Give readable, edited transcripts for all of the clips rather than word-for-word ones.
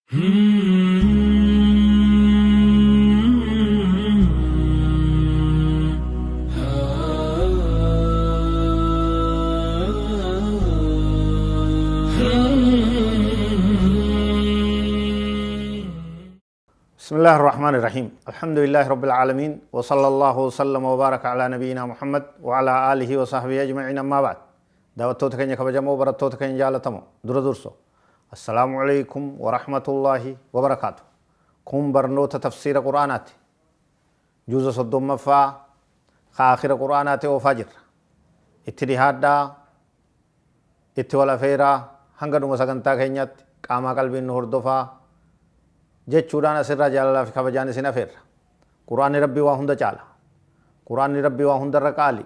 بسم الله الرحمن الرحيم الحمد لله رب العالمين وصلى الله وسلم وبارك على نبينا محمد وعلى آله وصحبه أجمعين أما بعد دعوتو تكني كبجمو برتو تكني جالتمو دردرسو السلام عليكم ورحمة الله وبركاته كم برنوت تفسير قرآنات جزء صدوم مفا آخر قرآنات وفجر اتدهادا اتوال فيرا هنگا دونغ سگنتا كينيات قاما قلبين نهردفا jechuudhaan asirraa jaalalaa fi kabajaan isin afeerra. Quraanni Rabbii waa hunda caala. Quraanni Rabbii waa hundarra qaali.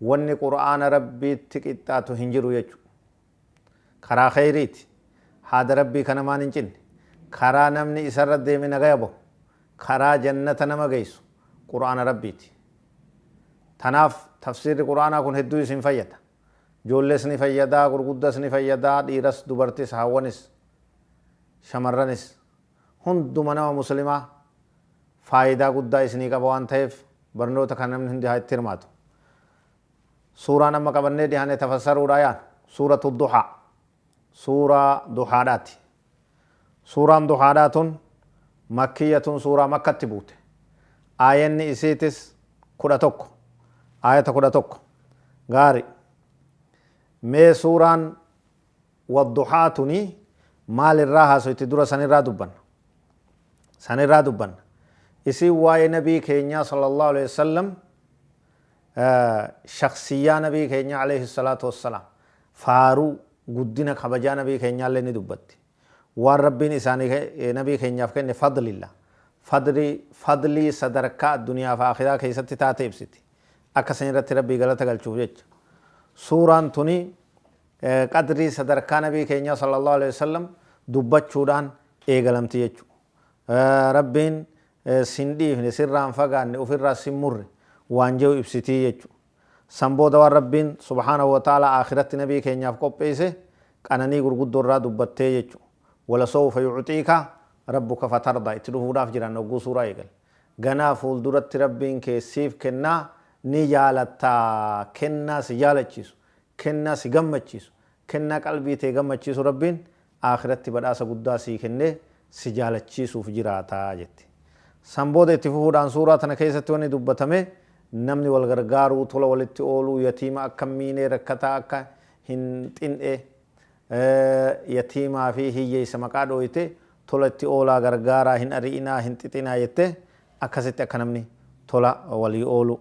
Wanni Quraana Rabbiitti qixxaatu hin jiru jechuudha. Karaa khayriiti. Haada Rabbii kana maan hin cinne. Karaa namni isarra deeme nagaya bahu. Karaa jannata nama geessu. Quraana Rabbiiti. Tanaaf tafsiirri Quraanaa kun hedduu isin fayyada. Ijoollees ni fayyadaa, gurguddas ni fayyadaa, dhiiras, dubartis, hawwanis, shamarranis. Hunduma nama muslimaa faayidaa guddaa isinii qaba waan ta'eef barnoota kan namni hundi haa itti hirmaatu. Suuraan amma qabannee dhiyaanee tafassaruudha yaan suuratu duhaa. Suuraa duhaadhaati. Suuraan duhaadhaa tun makkiyyatun suuraa makkatti buute. Aayanni isiitis 11. Aayata 11. Gaari. Mee suuraan wadduhaa tuni maalirraa haasoyti dura sanirraa dubbanna. sanirraa dubbanna. Isin waa'ee nabii keenyaa sallallahu alaihi wasallam shakhsiyyaa nabii keenyaa alayhi salaatu wassalaam faaruu guddina kabajaa nabii keenyaa illee ni dubbatti. Waan rabbiin isaanii nabii keenyaaf kenne fadlillah. Fadlii sadarkaa addunyaa fi akhiraa keessatti taate ibsiti. Akka san irratti rabbii galata galchuuf jecha. Suuraan tuni qadrii sadarkaa nabii keenyaa sallallahu alaihi wasallam dubbachuudhaan eegalamti jechuudha. Rabbiin sin dhiifne sirraan fagaanne ofirraa sin murre waan jehu ibsitii jechuudha. San booda waan rabbiin subhaanahu wa ta'ala akhiratti nabii keenyaaf qopheesse qananii gurguddoo irraa dubbattee jechuudha. Walasawfa yu'tiika rabbuka fatardaa itti dhufuudhaaf jiran hogguu suuraa eegale. Ganaa fuulduratti rabbiin keessiif kennaa ni jaalattaa, kennaa si jaalachiisu, kennaa si gammachiisu, kennaa qalbii tee gammachiisu rabbiin akhiratti badhaasa guddaa sii kennee si jaalachiisuuf jiraataa jetti. San booda itti fufuudhaan suuraa tana keessatti wanni dubbatame namni wal gargaaruu, tola walitti ooluu, yatiima akka miinee rakkataa akka hin xin'e, yatiimaa fi hiyyeessa maqaa dhooyite tola itti oolaa gargaaraa hin ari'inaa hin xixinaa jette akkasitti akka namni tola walii oolu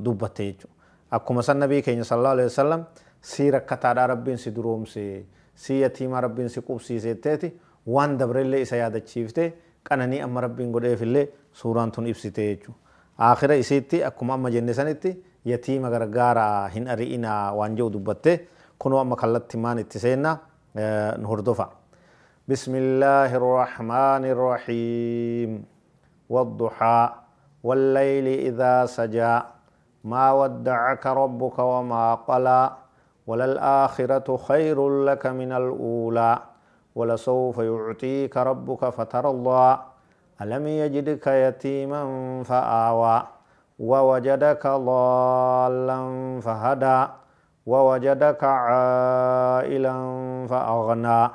dubbatte jechuudha. Akkuma san nabii keenya sallallahu alaihi wasallam si rakkataadhaa rabbiin si duroomse, si yatiimaa rabbiin si qubsiisetteeti waan dabrellee isa yaadachiifte qananii amma rabbiin godheefillee suuraan tun ibsite jechuudha. Aakhira isiitti akkuma amma jenne sanitti yatiima gargaaraa hin ari'inaa waan jedhu dubbatte kunoo amma kallatti maan itti seenna nu hordofa. Bismillaahi irrahmaani irrahiim. Wadduhaa wallayli idhaa sajaa maa waddacaka rabbuka wamaa qalaa walalaakhiratu khayrun laka min al'uulaa ولسوف يعطيك ربك فترضى ألم يجدك يتيما فآوى ووجدك ضالا فهدى ووجدك عائلا فأغنى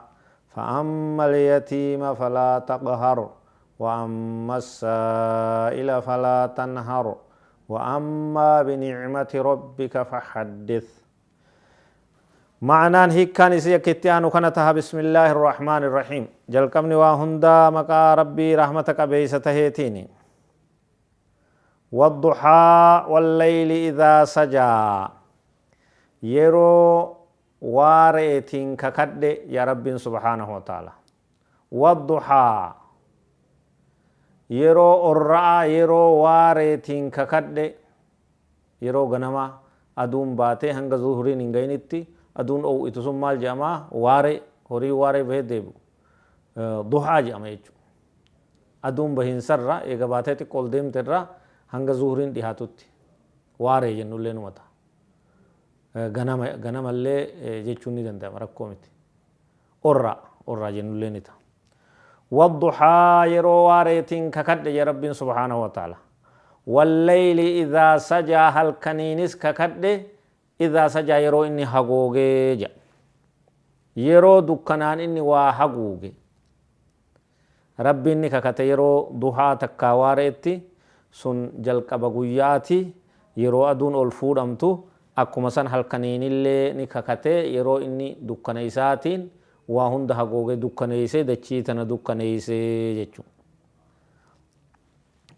فأما اليتيم فلا تقهر وأما السائل فلا تنهر وأما بنعمة ربك فحدث. معنان هيك كان يسيك اتيانو كانتها بسم الله الرحمن الرحيم جلقمني واهندا مقا ربي رحمتك بيسته هيتيني. والضحى والليل إذا سجى يرو وارئتين ككد يا رب سبحانه وتعالى. والضحى يرو الرأى يرو وارئتين ككد يرو غنما أدوم باتي هنگ ظهرين انگينيتي aduun oo itu sun maal jedhama waare horii waare bahee deebi'u duhaa jedhama jechuudha. Aduun bahiinsarra eega baatee xiqqoo ol deemterra hanga zuhuriin dhihaatutti waaree jennullee numa ta'a. Ganamallee jechuun ni danda'ama rakkoo miti. Orraa jennullee ni ta'a. والضحى يرو واريتين ككد يا رب سبحانه وتعالى والليل إذا سجى هل كنينس ككد إذا سجى يرو إني حقوقي يرو دكانان إني وحقوقي ربي إني ككت يرو ضحى تكاواريتي سن جلق بقوياتي يرو أدون الفود أمتو akkuma san halkaniinillee ni kakate yeroo inni dukkaneeysaatiin waa hunda hagoogee dukkaneeyse dachii tana dukkaneeyse jechu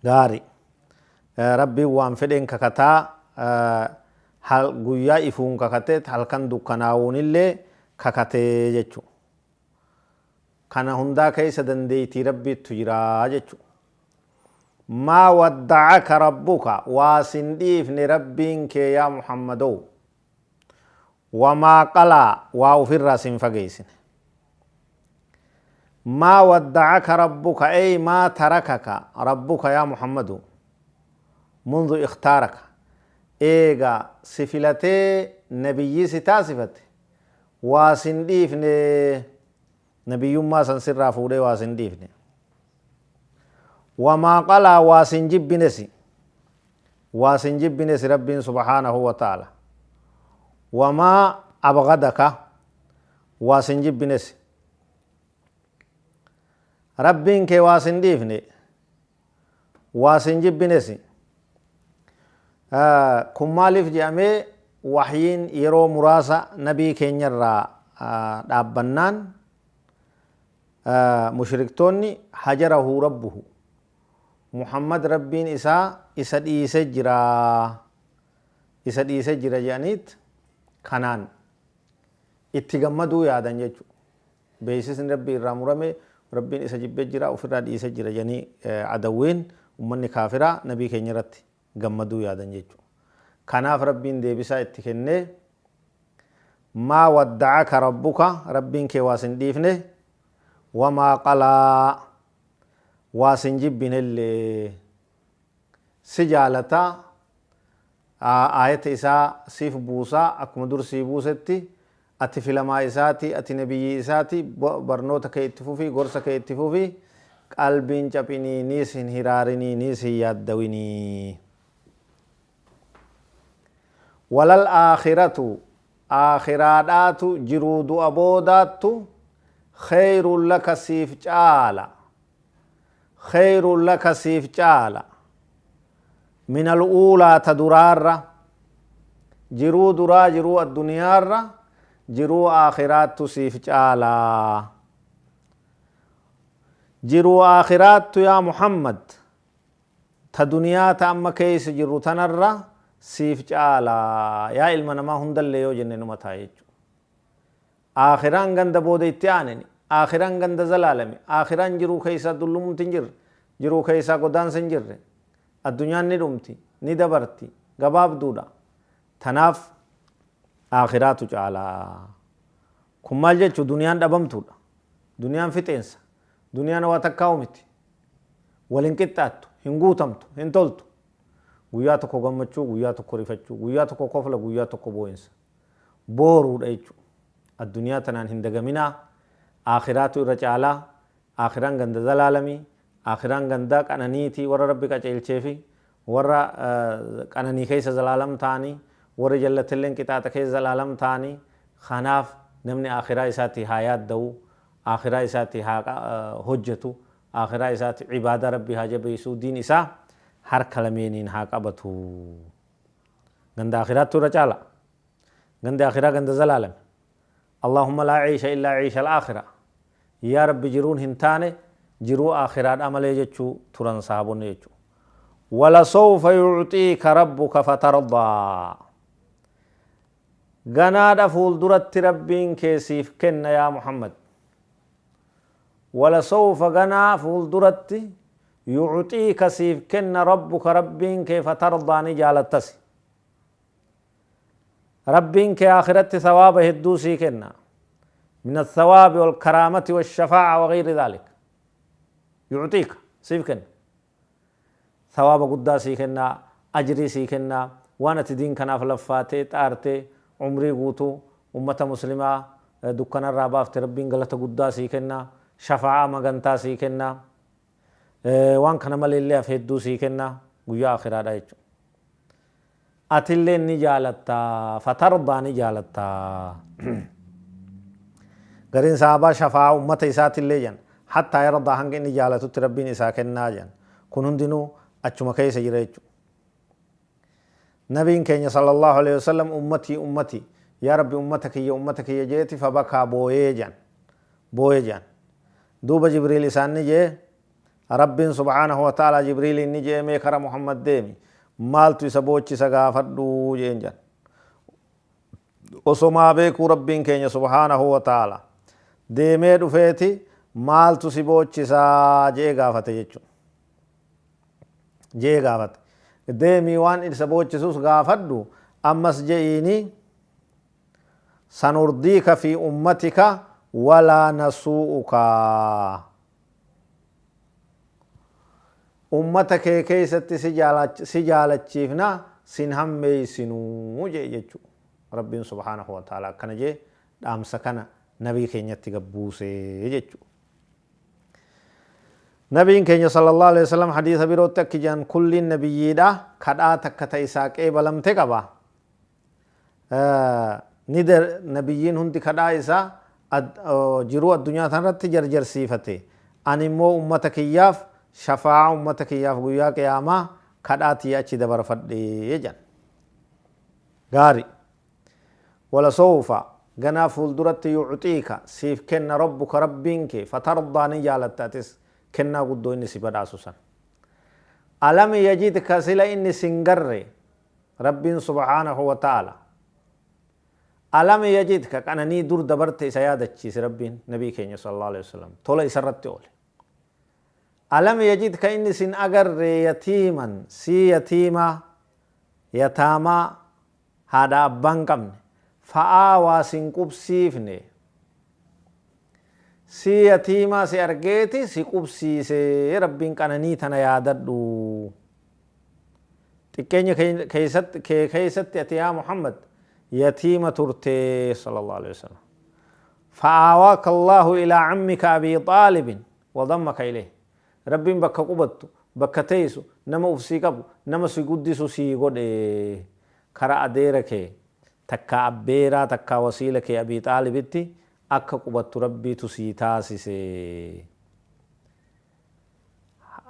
gaari rabbiin waan fedhen kakataa hal guyyaa ifuun kakate halkan dukkanaawunillee kakatee jechu kana hundaa keeysa dandeeytii rabbiittu jiraa jechu ما ودعك ربك واسنديف ربك يا محمد وما قلا وفر راس فقيس ما ودعك ربك أي ما تركك ربك يا محمد منذ اختارك إيغا سفلتي نبي ستاسفت واسنديف نبي ما سنسر فوري واسنديف وما قلا واسنجب بنسي رب سبحانه وتعالى وما أبغدك واسنجب بنسي ربك واسنديفني واسنجب بنسي كمالف جامي وحيين يرو مراسة نبي كينير دابنان مشركتوني حجره ربه محمد ربين إسا ديسة جرا جانيت خنان اتغمدو يادن جيچو بيسس ربي رامورمي ربين إسا جبه جرا وفر ديسة جرا جاني عدوين ومن كافرة نبي كينيرت غمدو يادن جيچو خناف ربين ديبسا اتخنه ما ودعك ربك ربين كواسن ديفنه وما قلا واسنجب بنالي سجالتا آية إساء سيف بوسا أكما درسي بوستي أتي فلما إساتي أتي نبي إساتي برنوتا كي اتفوفي غرسا كي اتفوفي قلبين چپيني نيس انهراريني نيس يادويني وللآخرة آخرات جرود أبودات خير لك سيف چالا خير لك سيف جالا من الأولى تدرار جرو درا جرو الدنيا جرو آخرات سيف جالا جرو آخرات يا محمد تدنيا تأم كيس جرو تنر سيف جالا يا علمنا ما هندل ليو جنن متايج آخران غند بوديتيانني آخران غند زلالمي آخران جرو كيسا دلوم تنجر جرو كيسا قدان سنجر الدنيا ندومتي ندبرتي غباب دودا تناف آخرات جعلا كمال جيچو دنيا دبمتودا دنيا فتنسا دنيا نواتكاومتي ولنكتاتو هنغوتمتو هنتولتو guyyaa tokko gammachuu guyyaa tokko rifachuu guyyaa tokko kofla guyyaa tokko boo'insa booruudha jechuudha addunyaa tanaan hin dagaminaa آخرات الرجالة آخران غند زلالمي آخران غند قنانيتي ورا ربي قچيلچيفي ورا قناني كيس زلالم تاني ورا جلتلن كتات كيس زلالم تاني خناف نمني آخرا إساتي حيات دو آخرا إساتي حجتو آخرا إساتي عبادة ربي حاجة بيسو دين إسا هر كلمينين حاقبتو غند آخرات الرجالة غند آخرا غند زلالم اللهم لا عيش إلا عيش الآخرة يا رب جرون هنتاني جرو آخرات عمل يجو تران صاحبون يجو ولسوف يعطيك ربك فترضى غناد فول درت ربين كيسيف كن يا محمد ولسوف غنا فول درت يعطيك سيف كن ربك ربين كيف ترضى نجالتسي ربين كآخرت ثواب هدوسي كنا من الثواب والكرامة والشفاعة وغير ذلك يعطيك سيف كنا ثواب قداسي كنا أجري سي كنا وانا تدين كنا فلفاتي تارتي عمري قوتو أمة مسلمة دكنا الرابافت ربين غلط قداسي كنا shafa'aa magantaa sii kennaa waan kana malee afeedduu sii kennaa guyyaa akhiraadha jechuudha. Atillee ni jaalattaa fatardaa ni jaalattaa. Gariin sahabaa shafa'aa ummata isaatillee jan hattaa yardaa hanga inni jaalatutti rabbiin isaa kennaa jan kun hundinuu achuma keessa jira jechuudha. Nabiin keenya sallallahu alaihi wasallam ummati yaa rabbi ummata kiyya jeeti fabakaa booyee jan duuba Jibriil isaan ni jee rabbiin subhaanahu wa ta'ala Jibriil ni jee mee kara Muhammad deemi maaltu isa boochisa gaafadhu jeen jan osomaa beekuu rabbiin keenya subhaanahu wa ta'ala deemee dhufeeti maaltu si boochisaa jee gaafate jechuudha. Jee gaafate deemii waan isa boochisus gaafadhu ammas je'iini sanurdiika fi ummatika walaa nasuu'uka. Ummata kee keessatti si jaalachiifna sin hammeeysinuu jee jechuudha. Rabbiin subhaanahu wa ta'ala akkana jee dhaamsa kana nabii keenyatti gabbuusee jechuudha. Nabiin keenya sallallahu alaihi wasallam hadiisa birootti akki jedhan kulliin nabiyyiidha kadhaa takka ta isaa qeebalamte qaba. Nabiyyiin hundi kadhaa isaa jiruu addunyaa tanarratti jarjarsiifate. Ani immoo ummata kiyyaaf shafaa ummata kiyyaaf guyyaa qiyaamaa kadhaatii achi dabarfadhee jedhan. Gaari wala soofa ganaa fuulduratti yuuxiika siif kenna rabbuka rabbiin kee fatardaa ni jaalattatis kennaa guddoo inni si badhaasu san. Alam yajidka sila inni singarre rabbiin subhaanahu wa ta'ala. Alam yajidka qananii dur dabarte isa yaadachiise rabbiin nabii keenya sallallahu alaihi wasallam tola isarratti oole. Alam yajidka inni sin agarre yatiiman si yatiima yataamaa haadha abbaan qabne fa'aawaa sin qubsiifne si yatiimaa si argeeti si qubsiise rabbiin qananii tana yaadadhu. Xiqqeenya keessatti ati yaa Muhammad yatiima turte sallallahu alaihi wasallam. Fa'aawaaka Allahu ilaa cammika Abii Xaalibin wadammaka ilayh. Rabbiin bakka qubattu bakka teessu nama ufsii qabu nama si guddisu sii godhe kara adeera kee takka abbeeraa takka wasiila kee Abii Xaalibitti akka qubattu rabbiitu sii taasise.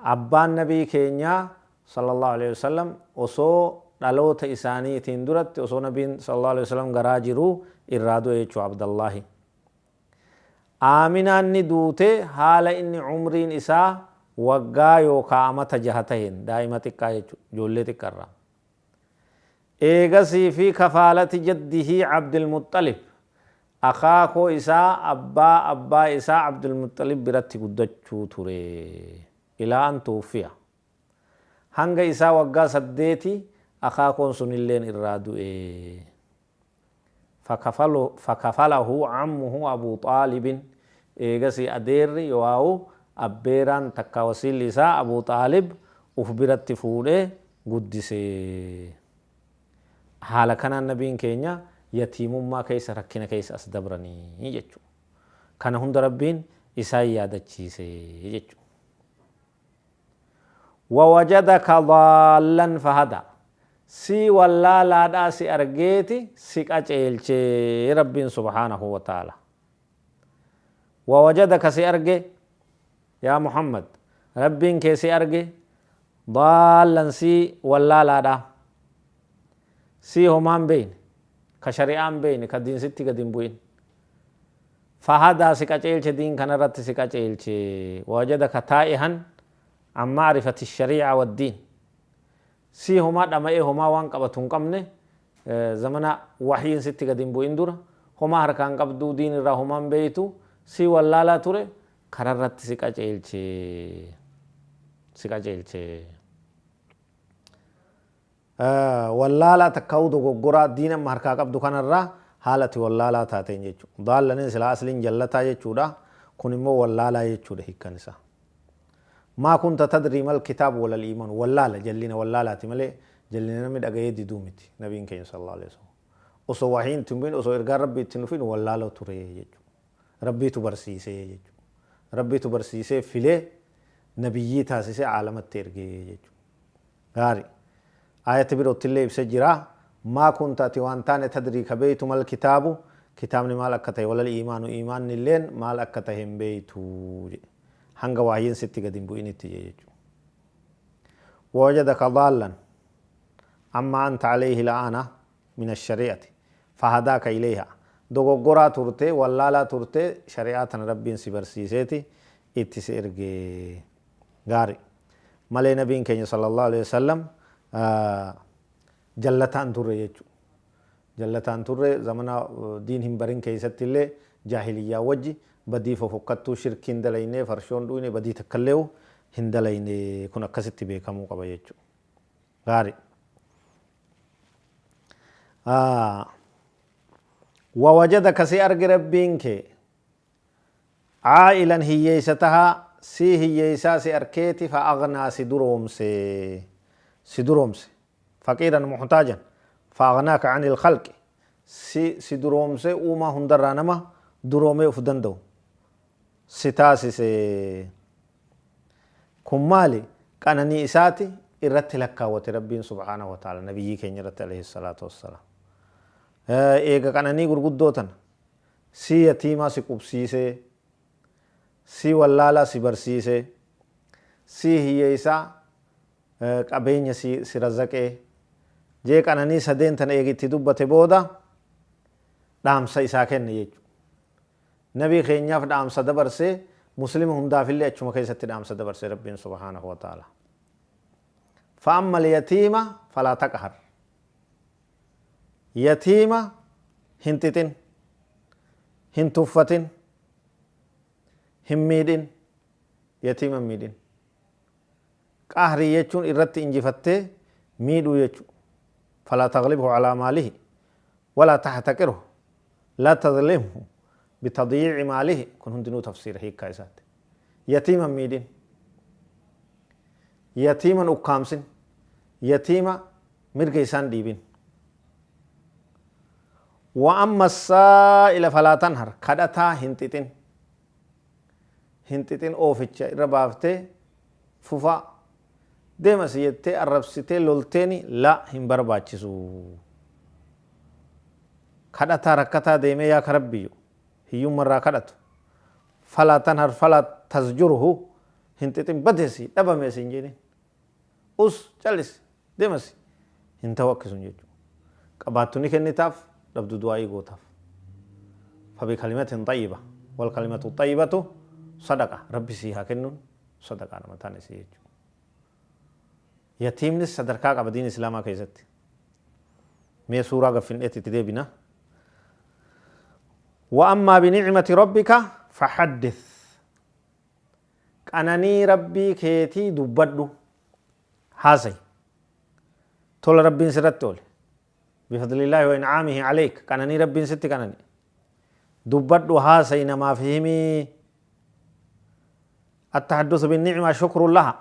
Abbaan nabii keenyaa sallallahu alaihi wasallam osoo dhaloota isaaniitiin duratti osoo nabiin sallallahu alaihi wasallam garaa jiru irraa du'e jechuu Abdallahi. Aaminaan ni duute haala inni umriin isaa waggaa yookaa amata 6 taheen daa'ima xiqqaa jechuudha ijoollee xiqqarraa. Eegasii fi kafaalati jaddihi Abdulmuxxalib akaakoo isaa abbaa isaa Abdulmuxxalib biratti guddachuu ture ilaa an tuuffiya. Hanga isaa waggaa 8 akaakoon sunilleen irraa du'e. Fakafalahu ammuhu Abuu Xaalibin eegasii adeerri yoo'u abbeeraan takka wasiilli isaa Abuu Xaalib uf biratti fuudhee guddise. Haala kanaan nabiin keenya yatiimummaa keessa rakkina keessa as dabranii jechuudha. Kana hunda rabbiin isaan yaadachiise jechuudha. ووجدك ضالا فهدى سي ولا لا دا سي أرجيتي سي قجيلشي رب سبحانه وتعالى. ووجدك سي أرجي يا محمد رب كي سي أرجي ضالا سي ولا لا دا سي همان بين كشريان بين كدين ستي كدين بوين فهدى سي قجيلشي دين كان رت سي قجيلشي. ووجدك تائها عن معرفة الشريعة والدين سي هما دمائي هما وان قبطون قمني زمنا وحيين ستي قدين بو اندورا هما هركان قبدو دين را هما بيتو سي واللالا توري كررت سيكا جيلچي واللالا تكاودو غورا دين مهركا قبدو كان را حالتي واللالا تاتين جيچو ضالن سلا اصلين جلتا جيچو دا كونمو واللالا جيچو ده هكنسا. ما كنت تدري ما الكتاب ولا الإيمان ولا لا جلنا ولا لا تملي جلنا نمد أجيد دومتي نبينا كين صلى الله عليه وسلم أصوحين تنبين أصو إرجع ربي تنفين ولا لا تري يجو ربي تبرسي سيجو ربي تبرسيسه فيله نبيي تاسيسه عالمت ترجع غاري آية بيروت اللي بسجرا ما كنت توانتان تدري كبيت مال كتابه كتابني مال أكته ولا الإيمان إيمان اللين مال أكته هم بيتو هنگا وحيين ستي قديم بويني تيجي ووجدك ضالا أما أنت عليه الآن من الشريعة فهداك إليها دوغورا تورتي ولا لا تورتي شريعة ربين سبرسيسيتي اتسيرجي غاري مالي نبين كي صلى الله عليه وسلم جلتان توري يجو جلتان توري زمنا دين هم برين كيست اللي جاهلية وجي بدي ففقتو شركين دليني فرشون دويني بدي تكليو هندليني كنا كسيتي بيكامو قبا يجو غاري ووجدك سي أرق ربينك عائلا هييستها سي هييسا سي أركيتي فأغنى سدرومس فقيرا محتاجا فأغناك عن الخلق سدرومس وما هندرانما درومي افدندو ستاسي سي كمالي كانني إساتي إرت لك وتربين سبحانه وتعالى نبي كين يرت عليه الصلاة والسلام إيجا كانني غرغدوتن سي يتيما سي قبسيسي سي ولالا سي برسيسي سي هييسا قبين سي رزقه جي كانني سدين تن إيجي تدوبة بودا دام سيسا كن يجو نبي خينيا فدام سدبر سي مسلم هندا في اللي أشوم كيسة دام سدبر سي ربين سبحانه وتعالى فأما اليتيم فلا تقهر يتيم هنتتن هنتفتن هميدن يتيم ميدن قهري يجون إرت إنجفتة ميدو يجو فلا تغلبه على ماله ولا تحتكره لا تظلمه بتضييع ماله كن هندنو تفسير هيك كايسات يتيما ميدين يتيما أقامسن يتيما مرقيسان ديبين وأما السائل فلا تنهر كدتا هنتتين أوفيتشا إربافتي فوفا ديما سيتي الربستي لولتيني لا هم برباچسو كدتا ركتا ديمي يا كربيو هيوم مرة كدتو فلا تنهر فلا تزجره هنتتين بدسي دبا ميسين جينين us calis deemasi hin tawakkisuun jechuudha. Qabaattunni kennitaaf dhabdu du'aa'ii gootaaf. Fabi kalimatin xayyiba wal kalimatu xayyibatu sadaqa rabbi sii haa kennuun sadaqaa nama taane sii jechuudha. Yatiimnis sadarkaa qaba diin islaamaa keessatti. Mee suuraa gaffin'eetti itti deebina. وأما بنعمة ربك فحدث قناني ربي كيتي دبدو هاسي تول ربي سرت تول بفضل الله وإنعامه عليك قناني ربي ست قناني دبدو هاسي نما فهمي التحدث بالنعمة شكر لها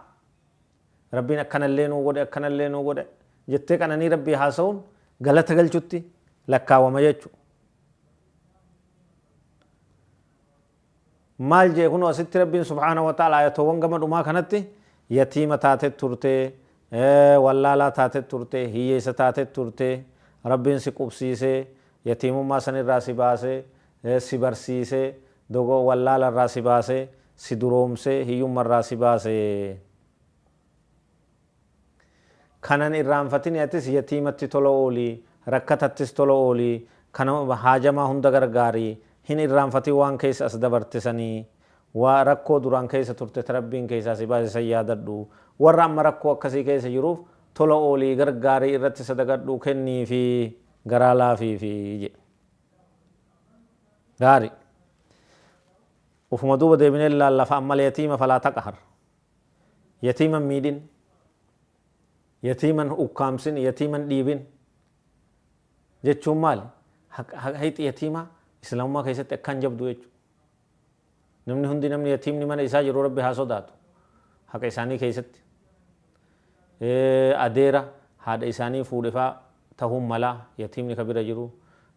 ربنا كان اللين وقود كان اللين وقود جتة قناني ربي هاسون غلط غلطتي لكا وما يجو مال جي كنو أسيت ربين سبحانه وتعالى آياتوان قمد وما كانت يتيمة تاتت ترتي ولالا تاتت ترتي هي ستاتت ترتي ربين سقبسيسي يتيم ما سن الراسي باسي سبرسيسي دوغو ولالا الراسي باسي سدرومسي هيوم الراسي باسي كانن الرانفتين يتس يتيمة تولو أولي ركتتس تولو أولي كانوا حاجما هند غرغاري hin irraanfatii waan keessa as dabartisanii waa rakkoo duraan keessa turte tarabbiin keessaa si baase san yaadadhu warra amma rakkoo akkasii keessa jiruuf tola oolii gargaarii irratti sadagadhu kennii fi garaa laafii fi jedhe gaari ufuma duuba deebinee laallafa ammal yatiima falaa taqhar yatiiman miidhin yatiiman ukkaamsin yatiiman dhiibin jechuun maali hayxi yatiimaa islaamummaa keessatti akkaan jabdu jechuudha. Namni hundi namni yatiimni mana isaa jiru rabbi haa sodaatu. Haqa isaanii keessatti. Adeera haadha isaanii fuudhefaa ta'uun malaa yatiimni ka bira jiru.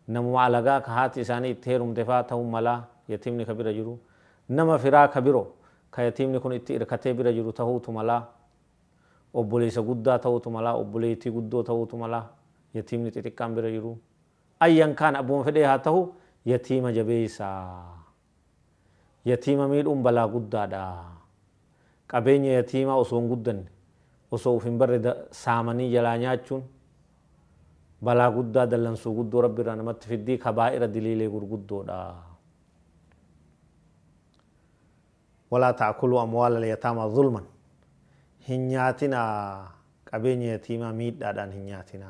Namuma alagaa ka haati isaanii itti heerumtefaa ta'uun malaa yatiimni ka bira jiru. nama firaa ka biroo ka yatiimni kun itti irkatee bira jiru ta'uutu malaa obboleessa guddaa ta'uutu malaa obboleettii guddoo ta'uutu malaa yatiimni xixiqqaan bira jiru ayyan kaan abbuma fedhee haa ta'u yatiima jabeessaa yatiima miidhuun balaa guddaadha qabeenya yatiimaa osoo hin guddanne osoo uf hin barre saamanii jalaa nyaachuun balaa guddaa dallansuu guddoo rabbi irraa namatti fiddii kabaa'ira diliilee gurguddoodha. ولا تأكلوا أموال اليتامى ظلما هنياتنا قبين يتيما ميد دادان هنياتنا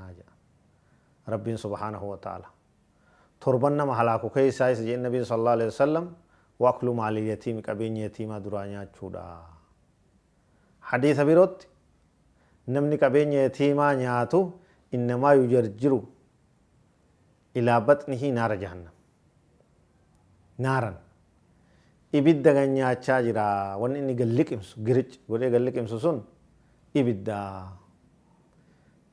رب سبحانه وتعالى تربنا محلاكو كيسا يسجي النبي صلى الله عليه وسلم وأكلوا مال اليتيم قبين يتيما درانيا چودا حديث بيروت نمني قبين يتيما نياتو إنما يجرجر إلى بطنه نار جهنم نارا ibidda ganyaachaa jira wanni inni galliqimsu giric godhee galliqimsu sun ibidda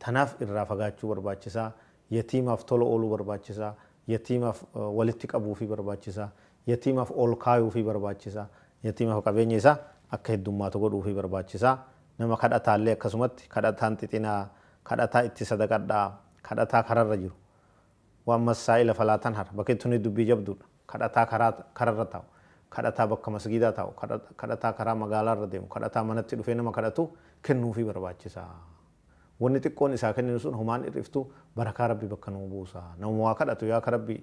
tanaaf irraa fagaachuu barbaachisaa yatiimaaf tola ooluu barbaachisaa yatiimaaf walitti qabuu fi barbaachisaa yatiimaaf ol kaayuu fi barbaachisaa yatiimaaf qabeenya isaa akka heddummaatu godhuu fi barbaachisaa nama kadhataallee akkasumatti kadhataan xixinaa kadhataa itti sadaqadhaa kadhataa kararra jiru waan masaa'ila falaatan har bakka itti dubbii jabduudha kadhataa kararra taa'u kadhataa bakka masgiidaa taa'u kadhataa karaa magaalaa irra deemu kadhataa manatti dhufee nama kadhatu kennuu fi barbaachisaa wanni xiqqoon isaa kenninu sun humaan irriftu barakaa rabbi bakka nuu buusa nama waa kadhatu yaa ka rabbi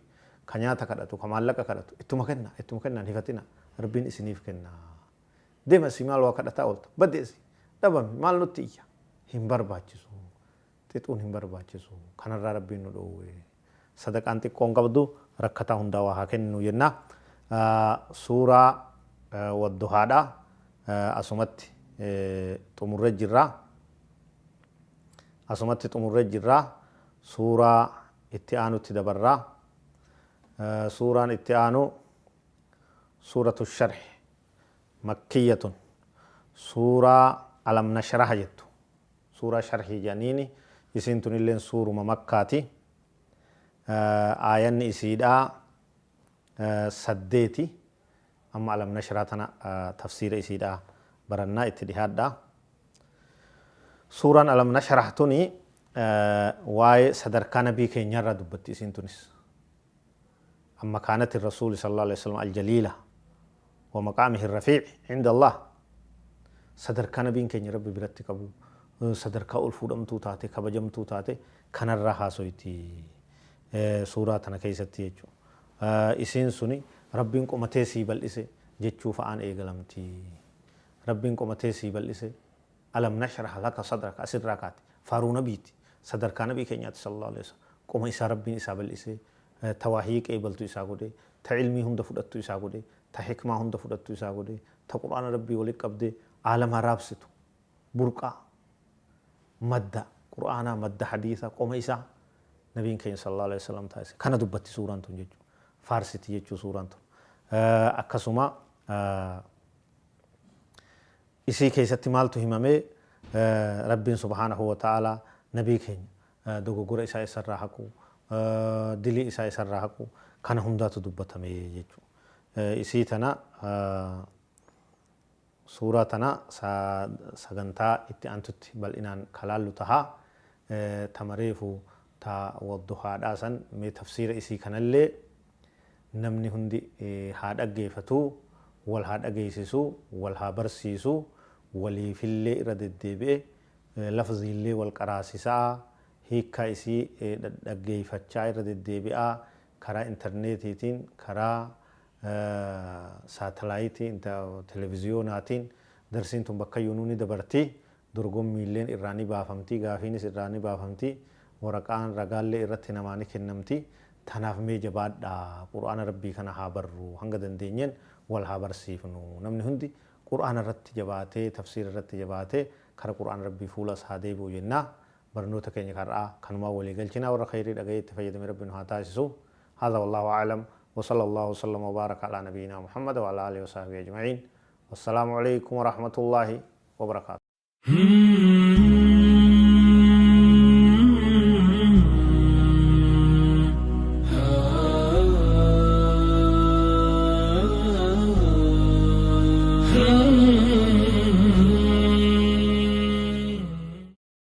ka nyaata kadhatu ka maallaqa kadhatu ittuma kenna hifatina rabbiin isiniif kenna deema si maal waa kadhataa oolta baddeesi dhabame maal nutti iyya hin barbaachisu xixuun hin barbaachisu kanarraa rabbiin nu dhoowwe sadaqaan xiqqoon qabdu rakkataa hundaa waa haa kenninu jennaa suuraa wadduhaadha asumatti xumurre jirraa suuraa itti aanutti dabarraa suuraan itti aanu suuratu sharh makkiyatun suuraa alam nashraha jettu suuraa sharhii jedhaniini isiin tun illeen suuruma makkaati aayanni isiidhaa saddeeti amma alam nashraa tana tafsiira isiidhaa barannaa itti dhihaadhaa suuraan alam nashrah tuni waa'ee sadarkaa nabii keenyarraa dubbatti isiin tunis amma kaanati rasuuli sallallahu alaihi wasallam aljaliila wa maqaamihi irrafiici inda allah sadarkaa nabiin keenya rabbi biratti qabu sadarkaa ol fuudhamtuu taate kabajamtuu taate kanarraa haasoyti suuraa tana keessatti jechuudha isiin suni rabbiin qomatee sii bal'ise jechuu fa'aan eegalamti rabbiin qomatee sii bal'ise alam nashrah laka sadraka asirraa kaate faaruu nabiiti sadarkaa nabii keenyaati sallallahu alaihi wasallam qoma isaa rabbiin isaa bal'ise tawaahii qeebaltu isaa godhe ta ilmii hunda fudhattu isaa godhe ta hikmaa hunda fudhattu isaa godhe ta quraana rabbii walitti qabdee aalama raabsitu burqaa madda quraanaa madda hadiisa qoma isaa nabiin keenya sallallahu alaihi wasallam taasise kana dubbatti suuraan tun jechuudha faarsiti jechuu suuraan tun akkasuma isii keessatti maaltu himamee rabbiin subhaanahu wa ta'aalaa nabii keenya dogoggora isaa isarraa haqu dilii isaa isarraa haqu kana hundaatu dubbatame jechuudha isii tana suuraa tana sagantaa itti aantutti bal'inaan kalaallu tahaa tamareefu ta wadduhaadhaa san mee tafsiira isii kanallee namni hundi haa dhaggeeffatu wal haa dhageessisu wal haa barsiisu waliifillee irra deddeebi'e lafziillee wal qaraasisaa hiikkaa isii dhaggeeffachaa irra deddeebi'aa karaa intarneetiitiin karaa saatalaayitii televiziyoonaatiin darsiin tun bakka yuunuu ni dabarti dorgommiilleen irraa ni baafamti gaafiinis irraa ni baafamti waraqaan ragaallee irratti namaa ni kennamti tanaaf mee jabaadhaa qur'aana rabbii kana haa barru hanga dandeenyeen wal haa barsiifnu namni hundi qur'aana irratti jabaatee tafsiira irratti jabaatee kara qur'aana rabbii fuulas haa deebi'u jennaa barnoota keenya kar'aa kanumaa walii galchinaa warra khayrii dhaga'ee itti fayyadame rabbiin haa taasisu هذا والله أعلم وصلى الله وسلم وبارك على نبينا محمد وعلى آله وصحبه أجمعين والسلام عليكم ورحمة الله وبركاته